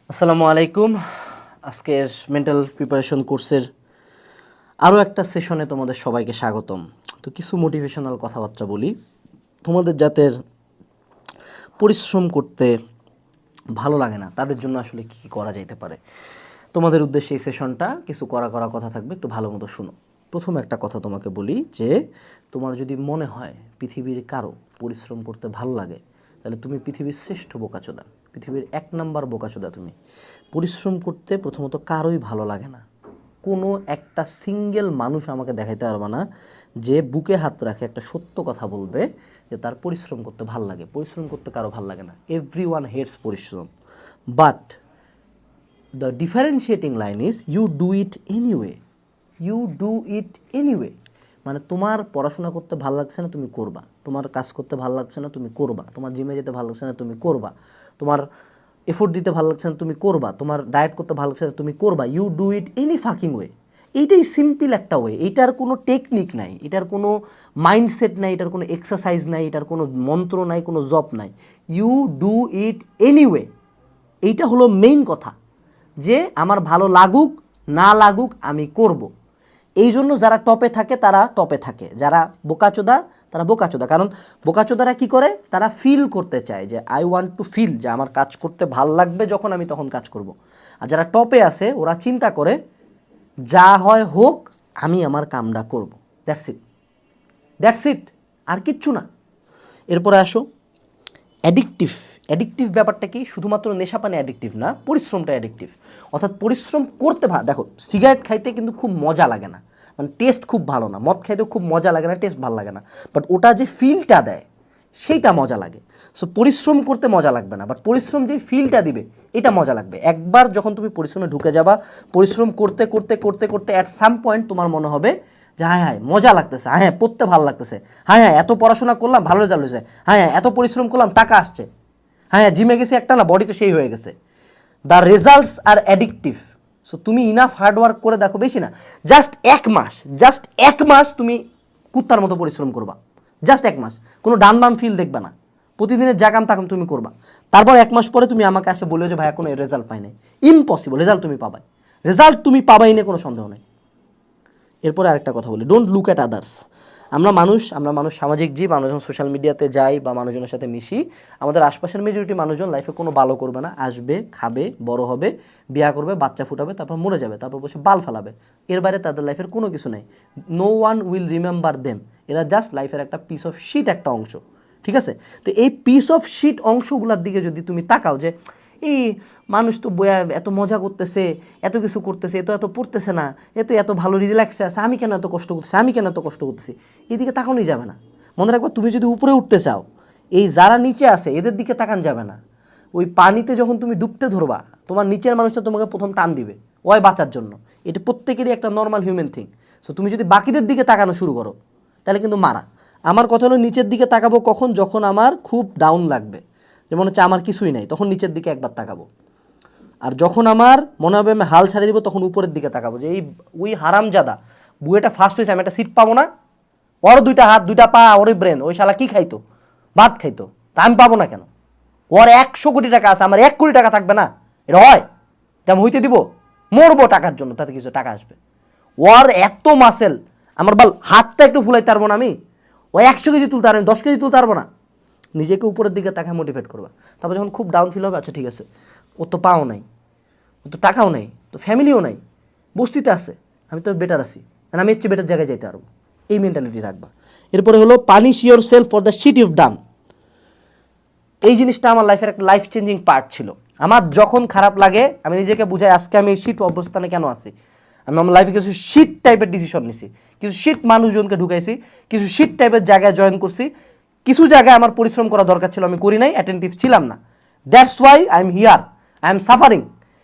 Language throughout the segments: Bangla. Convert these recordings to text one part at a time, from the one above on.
আসসালামু আলাইকুম। আজকের মেন্টাল প্রিপারেশন কোর্সের আরও একটা সেশনে তোমাদের সবাইকে স্বাগতম। তো কিছু মোটিভেশনাল কথাবার্তা বলি, তোমাদের যাদের পরিশ্রম করতে ভালো লাগে না তাদের জন্য আসলে কী কী করা যাইতে পারে। তোমাদের উদ্দেশ্যে এই সেশনটা কিছু করা কথা থাকবে, একটু ভালো মতো শুনো। প্রথম একটা কথা তোমাকে বলি যে তোমার যদি মনে হয় পৃথিবীর কারো পরিশ্রম করতে ভালো লাগে, তাহলে তুমি পৃথিবীর শ্রেষ্ঠ বোকাচোদা, পৃথিবীর 1 নাম্বার বোকাচোদা তুমি। পরিশ্রম করতে প্রথমত কারোই ভালো লাগে না। কোনো একটা সিঙ্গেল মানুষ আমাকে দেখাইতে পারবে না যে বুকে হাত রাখে একটা সত্য কথা বলবে যে তার পরিশ্রম করতে ভাল লাগে। পরিশ্রম করতে কারো ভাল লাগে না। এভরিওয়ান হেটস পরিশ্রম, but the differentiating line is you do it anyway. You do it anyway. মানে তোমার পড়াশোনা করতে ভালো লাগছে না, তুমি করবা। তোমার কাজ করতে ভালো লাগছে না, তুমি করবা। তোমার জিমে যেতে ভালো লাগছে না, তুমি করবা। তোমার এফোর্ট দিতে ভালো লাগছে না, তুমি করবা। তোমার ডায়েট করতে ভালো লাগছে না, তুমি করবা। You do it any fucking way. এইটাই সিম্পল একটা ওয়ে। এটার কোনো টেকনিক নাই, এটার কোনো মাইন্ডসেট নাই, এটার কোনো এক্সারসাইজ নাই, এটার কোনো মন্ত্র নাই, কোনো জব নাই। You do it anyway. এইটা হলো মেইন কথা, যে আমার ভালো লাগুক না লাগুক আমি করব। এই জন্য যারা টপে থাকে তারা টপে থাকে, যারা বোকাচোদা তারা বোকাচোদা। কারণ বোকাচোদারা কি করে, তারা ফিল করতে চায় যে আই ওয়ান্ট টু ফিল, যে আমার কাজ করতে ভাল লাগবে যখন আমি তখন কাজ করব। আর যারা টপে আছে ওরা চিন্তা করে যা হয় হোক, আমি আমার কামটা করব। দ্যাটস ইট, দ্যাটস ইট, আর কিচ্ছু না। এরপরে আসো অ্যাডিকটিভ। অ্যাডিকটিভ ব্যাপারটা কি? শুধুমাত্র নেশাপানি অ্যাডিকটিভ না, পরিশ্রমটা অ্যাডিকটিভ। অর্থাৎ পরিশ্রম করতে দেখো, সিগারেট খাইতে কিন্তু খুব মজা লাগে না, মানে টেস্ট খুব ভালো না। মদ খাইতে খুব মজা লাগে না, টেস্ট ভালো লাগে না, বাট ওটা যে ফিলটা দেয় সেইটা মজা লাগে। সো পরিশ্রম করতে মজা লাগবে না, বাট পরিশ্রম যে ফিলটা দিবে এটা মজা লাগবে। একবার যখন তুমি পরিশ্রমে ঢুকে যাবা, পরিশ্রম করতে করতে করতে করতে অ্যাট সাম পয়েন্ট তোমার মনে হবে যে হ্যাঁ হ্যাঁ মজা লাগতেছে, হ্যাঁ পড়তে ভালো লাগতেছে, হ্যাঁ হ্যাঁ এত পড়াশোনা করলাম ভালো রেজাল্ট হয়েছে, হ্যাঁ হ্যাঁ এত পরিশ্রম করলাম টাকা আসছে, হ্যাঁ হ্যাঁ জিমে গেছি একটা না বডি তো সেই হয়ে গেছে। The results are addictive. So তুমি ইনাফ হার্ডওয়ার্ক করে দেখো, বেশি না, জাস্ট এক মাস তুমি কুত্তার মতো পরিশ্রম করবা। জাস্ট 1 মাস, কোনো ডান বাম ফিল দেখবে না, প্রতিদিনের জাকাম তাকাম তুমি করবা। তারপর 1 মাস পরে তুমি আমাকে আসে বলবে যে ভাইয়া কোনো রেজাল্ট পাই নাই। ইম্পসিবল, রেজাল্ট তুমি পাবাই না, কোনো সন্দেহ নেই। এরপরে আরেকটা কথা বলি, ডোন্ট লুক অ্যাট আদার্স। আমরা মানুষ সামাজিক জীব। আমরা যখন সোশ্যাল মিডিয়াতে যাই বা মানুষজনের সাথে মিশি, আমাদের আশপাশের মেজরিটি মানুষজন লাইফে কোনো ভালো করবে না। আসবে, খাবে, বড় হবে, বিয়া করবে, বাচ্চা ফুটাবে, তারপর মরে যাবে, তারপর বসে বাল ফেলাবে। এর বাইরে তাদের লাইফের কোনো কিছু নেই। No one will remember them. এরা জাস্ট লাইফের একটা পিস অফ শিট, একটা অংশ। ঠিক আছে? তো এই পিস অফ শিট অংশগুলোর দিকে যদি তুমি তাকাও যে এই মানুষ তো বয়া এত মজা করতেছে, এত কিছু করতেছে, এত পড়তেছে না, এত ভালো রিল্যাক্সে আছে, আমি কেন এত কষ্ট করতেছি, এদিকে তাকানোই যাবে না। মনে রাখবা, তুমি যদি উপরে উঠতে চাও, এই যারা নিচে আছে এদের দিকে তাকান যাবে না। ওই পানিতে যখন তুমি ডুবতে ধরবা, তোমার নিচের মানুষটা তোমাকে প্রথম টান দিবে ওই বাঁচার জন্য। এটা প্রত্যেকেরই একটা নর্মাল হিউম্যান থিং। সো তুমি যদি বাকিদের দিকে তাকানো শুরু করো, তাহলে কিন্তু মারা। আমার কথা হলো, নিচের দিকে তাকাবো কখন? যখন আমার খুব ডাউন লাগবে, যেমন হচ্ছে আমার কিছুই নাই, তখন নিচের দিকে একবার তাকাবো। আর যখন আমার মনে হবে আমি হাল ছাড়িয়ে দিব, তখন উপরের দিকে তাকাবো যে এই ওই হারামজাদা বুয়েটা ফার্স্ট হয়েছে, আমি একটা সিট পাবো না, ওর 2টা হাত 2টা পা, ওর ব্রেন, ওই শালা কি খাইতো? ভাত খাইতো, তা আমি পাবো না কেন? ওর 100 কোটি টাকা আছে, আমার 1 কোটি টাকা থাকবে না? এটা হয়? এটা আমি হইতে দিব? মরবো টাকার জন্য, তাতে কিছু টাকা আসবে। ওর এত মাসেল, আমার বল হাতটা একটু ফুলাইতে পারবো না আমি? ও 100 কেজি তুলতে পারবেন, 10 কেজি তুলতে পারবো না? নিজেকে উপরের দিকে তাকায় মোটিভেট করবা। তারপর যখন খুব ডাউন ফিল হবে, আচ্ছা ঠিক আছে, ও তো পাও নাই, ও তো টাকাও নেই, তো ফ্যামিলিও নাই, বস্তিতে আছে, আমি তো বেটার আছি, আমি এর চেয়ে বেটার জায়গায় যাইতে পারবো। এই মেন্টালিটি রাখবা। এরপরে হলো punish yourself for the shit you've done. এই জিনিসটা আমার লাইফের একটা লাইফ চেঞ্জিং পার্ট ছিল। আমার যখন খারাপ লাগে আমি নিজেকে বুঝাই, আজকে আমি এই শিট অবস্থানে কেন আছি। আমি আমার লাইফে কিছু শিট টাইপের ডিসিশন নিছি, কিছু শিট মানুষজনকে ঢুকাইছি, কিছু শিট টাইপের জায়গায় জয়েন করছি, কিছু জায়গায় আমার পরিশ্রম করা দরকার ছিল, আমি করি নাই, অ্যাটেন্টিভ ছিলাম না। That's why I am here, I am suffering.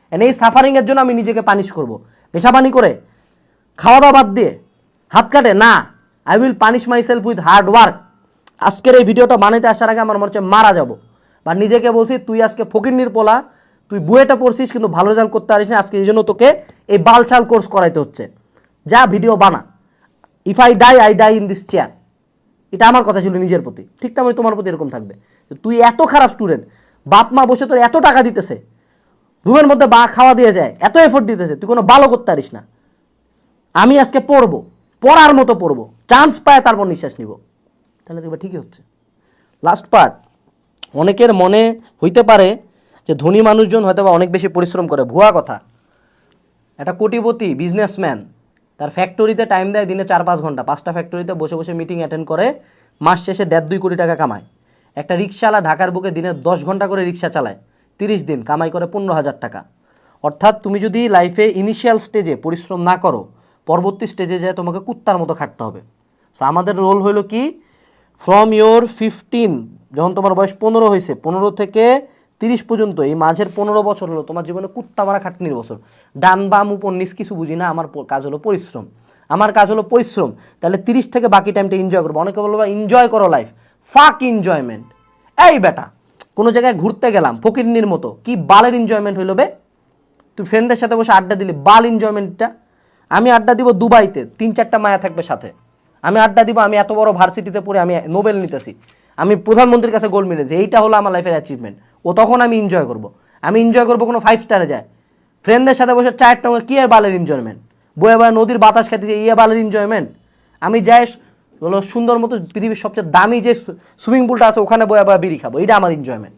And এই সাফারিংয়ের জন্য আমি নিজেকে পানিশ করবো। নেশাপানি করে, খাওয়া দাওয়া বাদ দিয়ে, হাত কাটে না, I will punish my self with hard work. আজকের এই ভিডিওটা বানাইতে আসার আগে আমার মনে হচ্ছে মারা যাবো, বা নিজেকে বলছি তুই আজকে ফকিন্নির পোলা, তুই বুয়েটা পড়ছিস কিন্তু ভালো রেজাল্ট করতে পারিস না, আজকে এই জন্য তোকে এই বালছাল কোর্স করাইতে হচ্ছে। যা ভিডিও বানা, if I die in this chair. এটা আমার কথা ছিল নিজের প্রতি, ঠিক তেমনি তোমার প্রতি এরকম থাকবে। তুই এত খারাপ স্টুডেন্ট, বাপ মা বসে তোর এত টাকা দিতেছে, রুমের মধ্যে বা খাওয়া দিয়ে যায়, এত এফোর্ট দিতেছে, তুই কোনো ভালো করতে পারিস না। আমি আজকে পড়বো, পড়ার মতো পড়বো, চান্স পায় তারপর নিঃশ্বাস নিব, তাহলে দেখবে ঠিকই হচ্ছে। লাস্ট পার্ট, অনেকের মনে হইতে পারে যে ধনী মানুষজন হয়তো বা অনেক বেশি পরিশ্রম করে। ভুয়া কথা। একটা কোটিপতি বিজনেসম্যান তার ফ্যাক্টরিতে টাইম দেয় দিনে 4-5 ঘন্টা, 5টা ফ্যাক্টরিতে বসে বসে মিটিং অ্যাটেন্ড করে, মাস শেষে 1.5-2 কোটি টাকা কামায়। একটা রিক্সাওয়ালা ঢাকার বুকে দিনে 10 ঘন্টা করে রিক্সা চালায়, 30 দিন কামাই করে 15,000 টাকা। অর্থাৎ তুমি যদি লাইফে ইনিশিয়াল স্টেজে পরিশ্রম না করো, পরবর্তী স্টেজে যায় তোমাকে কুত্তার মতো খাটতে হবে। সো আমাদের রোল হলো কি, ফ্রম ইয়োর 15, যখন তোমার বয়স 15 হয়েছে, 15 থেকে 30 পর্যন্ত, এই মাঝের 15 বছর হলো তোমার জীবনে কুত্তা মারা খাটনির বছর। ডান বাম উপর নিচ কিছু বুঝি না, আমার কাজ হলো পরিশ্রম, আমার কাজ হলো পরিশ্রম। তাহলে 30 থেকে বাকি টাইমটা এনজয় করবো। অনেকে বলবো এনজয় করো লাইফ, ফাক এনজয়মেন্ট। এই বেটা, কোনো জায়গায় ঘুরতে গেলাম ফকিরনির মতো, কি বালের এনজয়মেন্ট হইলো বে? তুই ফ্রেন্ডদের সাথে বসে আড্ডা দিলি, বাল এনজয়মেন্টটা। আমি আড্ডা দিব দুবাইতে, 3-4টা মায়া থাকবে সাথে। আমি আড্ডা দিব আমি এত বড় ভার্সিটিতে পড়ে আমি নোবেল নিতেছি, আমি প্রধানমন্ত্রীর কাছে গোল্ড মেডেলছি, এইটা হলো আমার লাইফের অ্যাচিভমেন্ট। ও তখন আমি এনজয় করব। আমি এনজয় করবো কোনো 5 স্টারে যায়, ফ্রেন্ডদের সাথে বসে চায়ের টঙ্গে, কি আর বালের এনজয়মেন্ট? বয়ে বয়ে নদীর বাতাস খাইতেছে, ইয়ে বালের এনজয়মেন্ট? আমি যাই হলো সুন্দর মতো পৃথিবীর সবচেয়ে দামি যে সুইমিং পুলটা আছে ওখানে বয়ে বয়ে বিড়ি খাবো, এটা আমার এনজয়মেন্ট।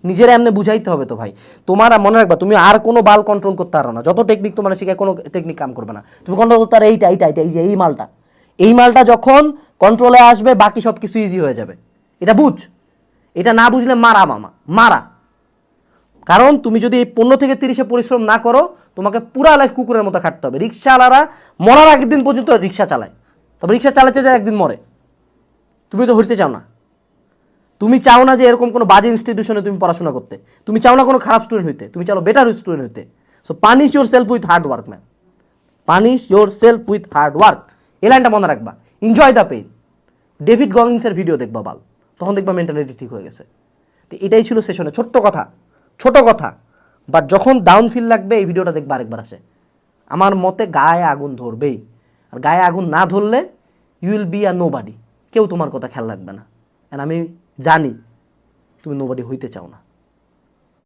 নিজেরা এমনি বুঝাইতে হবে তো ভাই। তোমার মনে রাখবা, তুমি আর কোনো বাল কন্ট্রোল করতে পারো না, যত টেকনিক তোমার শিখায় কোনো টেকনিক কাম করবে না। তুমি কন্ট্রোল করতে পারো এইটা এইটা এইটা, এই যে এই মালটা, এই মালটা যখন কন্ট্রোলে আসবে বাকি সব কিছু ইজি হয়ে যাবে। এটা বুঝ, এটা না বুঝলে মারা মামা মারা। কারণ তুমি যদি 15 থেকে 30-এ পরিশ্রম না করো, তোমাকে পুরা লাইফ কুকুরের মতো খাটতে হবে। রিক্সাওয়ালারা মরার আগের দিন পর্যন্ত রিক্সা চালায়, তবে রিক্সা চালাতে যায় একদিন মরে। তুমি তো হইতে চাও না, তুমি চাও না যে এরকম কোনো বাজে ইনস্টিটিউশনে তুমি পড়াশোনা করতে, তুমি চাও না কোনো খারাপ স্টুডেন্ট হইতে, তুমি চাও বেটার স্টুডেন্ট হইতে। So punish yourself with hard work man, punish yourself with hard work. এই লাইনটা মনে রাখবা। Enjoy the pain. ডেভিড গগিন্সের ভিডিও দেখবা বাল, তখন দেখবা মেন্টালিটি ঠিক হয়ে গেছে। তো এটাই ছিল সেশনে, ছোট্ট কথা, ছোট কথা, বাট যখন ডাউন ফিল লাগবে এই ভিডিওটা দেখবা আরেকবার আসে। আমার মতে গায়ে আগুন ধরবেই, আর গায়ে আগুন না ধরলে you will be a nobody. কেউ তোমার কথা খেয়াল রাখবে না। আর আমি জানি তুমি নোবডি হইতে চাও না।